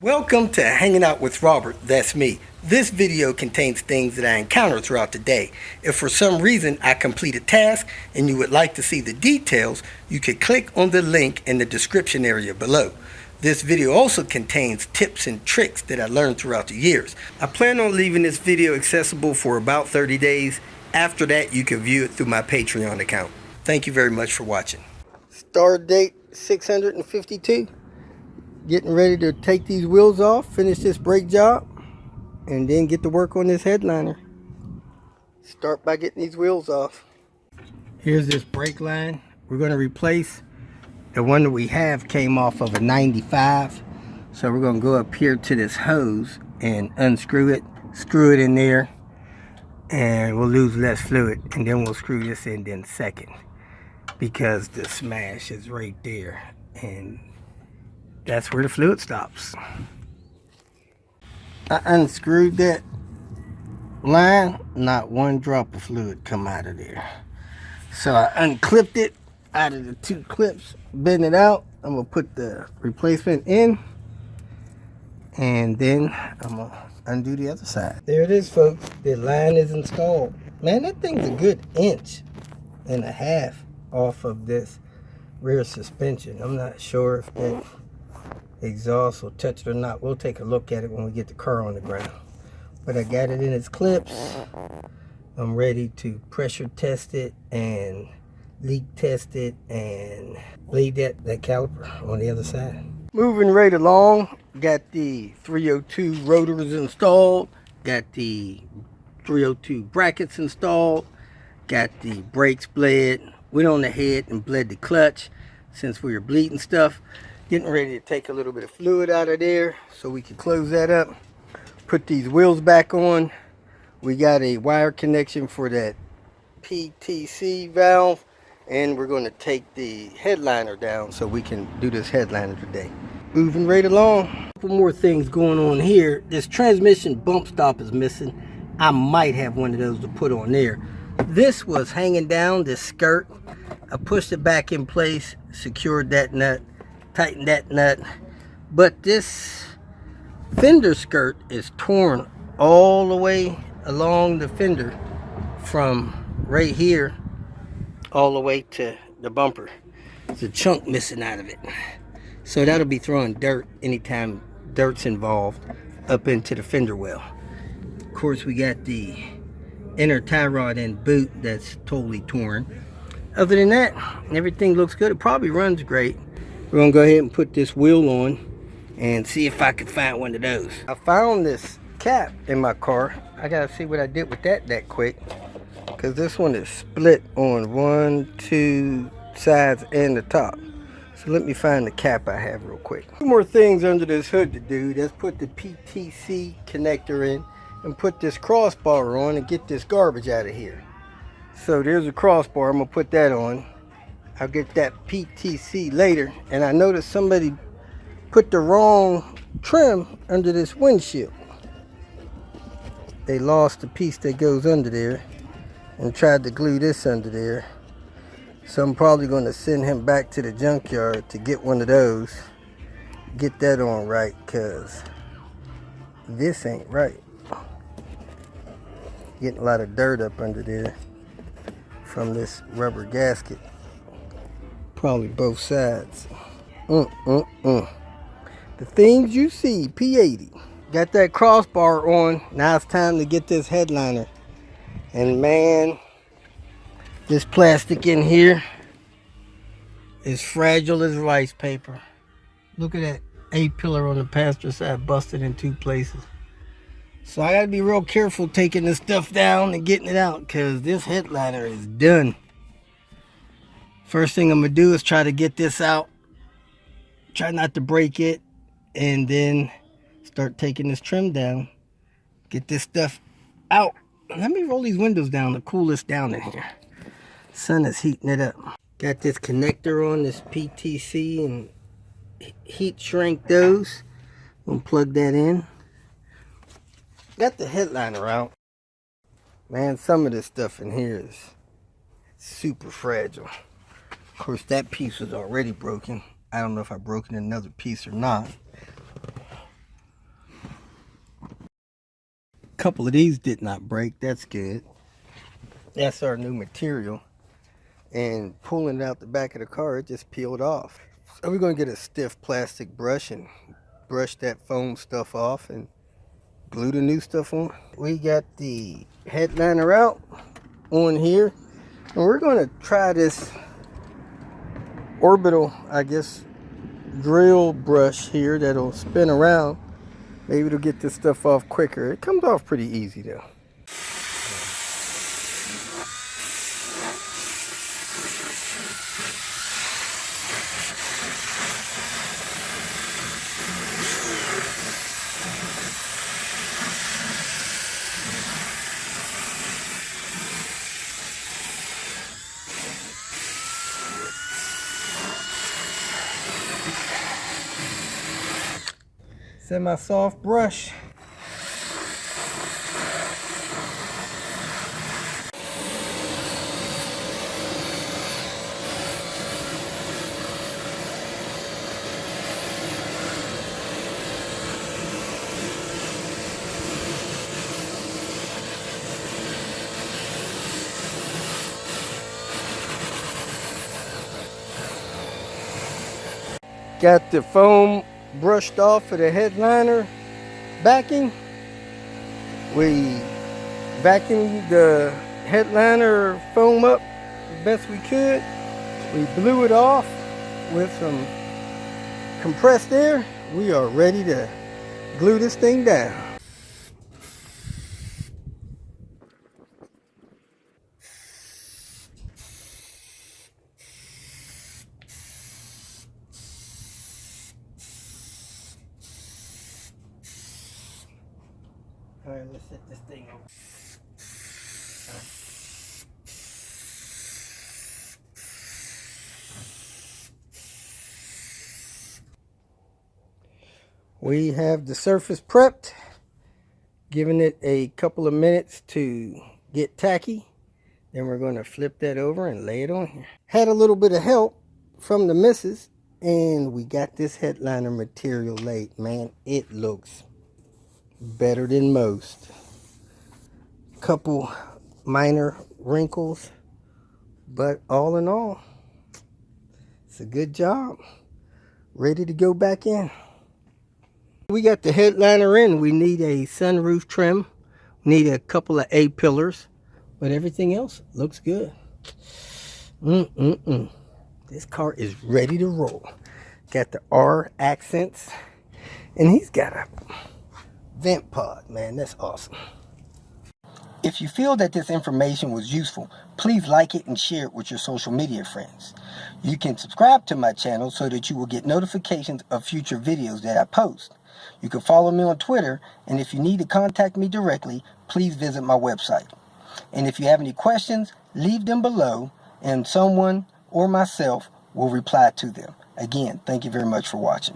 Welcome to Hanging Out with Robert, that's me. This video contains things that I encounter throughout the day. If for some reason I complete a task and you would like to see the details, you can click on the link in the description area below. This video also contains tips and tricks that I learned throughout the years. I plan on leaving this video accessible for about 30 days. After that, you can view it through my Patreon account. Thank you very much for watching. Start date 652. Getting ready to take these wheels off, finish this brake job, and then get to work on this headliner. Start by getting these wheels off. Here's this brake line. We're going to replace the one that we have came off of a 95. So we're going to go up here to this hose and unscrew it, screw it in there, and we'll lose less fluid. And then we'll screw this in second, because the smash is right there. And that's where the fluid stops. I unscrewed that line, not one drop of fluid come out of there. So I unclipped it out of the two clips, bend it out. I'm gonna put the replacement in, and then I'm gonna undo the other side. There it is, folks. The line is installed. Man, that thing's a good 1.5 inches off of this rear suspension. I'm not sure if that exhaust will touch it or not. We'll take a look at it when we get the car on the ground. But I got it in its clips. I'm ready to pressure test it and leak test it and bleed that caliper on the other side. Moving right along, got the 302 rotors installed, got the 302 brackets installed, got the brakes bled, went on the head and bled the clutch since we were bleeding stuff. Getting ready to take a little bit of fluid out of there so we can close that up. Put these wheels back on. We got a wire connection for that PTC valve, and we're going to take the headliner down so we can do this headliner today. Moving right along. A couple more things going on here. This transmission bump stop is missing. I might have one of those to put on there. This was hanging down, this skirt. I pushed it back in place, secured that nut, tighten that nut, but this fender skirt is torn all the way along the fender from right here all the way to the bumper. There's a chunk missing out of it, so that'll be throwing dirt anytime dirt's involved up into the fender well. Of course, we got the inner tie rod and boot that's totally torn. Other than that, everything looks good. It probably runs great. We're gonna go ahead and put this wheel on and see if I can find one of those. I found this cap in my car. I gotta see what I did with that quick, because this one is split on 1, 2 sides and the top. So let me find the cap I have real quick. Two more things under this hood to do. Let's put the PTC connector in and put this crossbar on and get this garbage out of here. So there's a crossbar. I'm gonna put that on. I'll get that PTC later. And I noticed somebody put the wrong trim under this windshield. They lost the piece that goes under there and tried to glue this under there. So I'm probably going to send him back to the junkyard to get one of those. Get that on right, because this ain't right. Getting a lot of dirt up under there from this rubber gasket. Probably both sides. The things you see, P80. Got that crossbar on. Now it's time to get this headliner. And man, this plastic in here is fragile as rice paper. Look at that A-pillar on the passenger side busted in 2 places. So I gotta be real careful taking this stuff down and getting it out, because this headliner is done. First thing I'm gonna do is try to get this out, try not to break it, and then start taking this trim down, get this stuff out. Let me roll these windows down to cool this down in here. Sun is heating it up. Got this connector on this PTC and heat shrink those. Gonna plug that in. Got the headliner out. Man, some of this stuff in here is super fragile. Of course, that piece was already broken. I don't know if I broke another piece or not. couple of these did not break. That's good. That's our new material. And pulling it out the back of the car, it just peeled off. So we're going to get a stiff plastic brush and brush that foam stuff off and glue the new stuff on. We got the headliner out on here, and we're going to try this orbital, I guess, drill brush here that'll spin around. Maybe it'll get this stuff off quicker. It comes off pretty easy though. Semi-soft brush. Got the foam brushed off of the headliner backing. We vacuumed the headliner foam up the best we could. We blew it off with some compressed air. We are ready to glue this thing down. All right, let's set this thing over. We have the surface prepped, giving it a couple of minutes to get tacky. Then we're going to flip that over and lay it on here. Had a little bit of help from the missus, and we got this headliner material laid. Man, it looks better than most. Couple minor wrinkles, but all in all, it's a good job. Ready to go back in. We got the headliner in. We need a sunroof trim. We need a couple of A-pillars, but everything else looks good. This car is ready to roll. Got the R accents, and he's got a vent pod. Man, that's awesome. If you feel that this information was useful, please like it and share it with your social media friends. You can subscribe to my channel so that you will get notifications of future videos that I post. You can follow me on Twitter, and if you need to contact me directly, please visit my website. And if you have any questions, leave them below, and someone or myself will reply to them. Again, thank you very much for watching.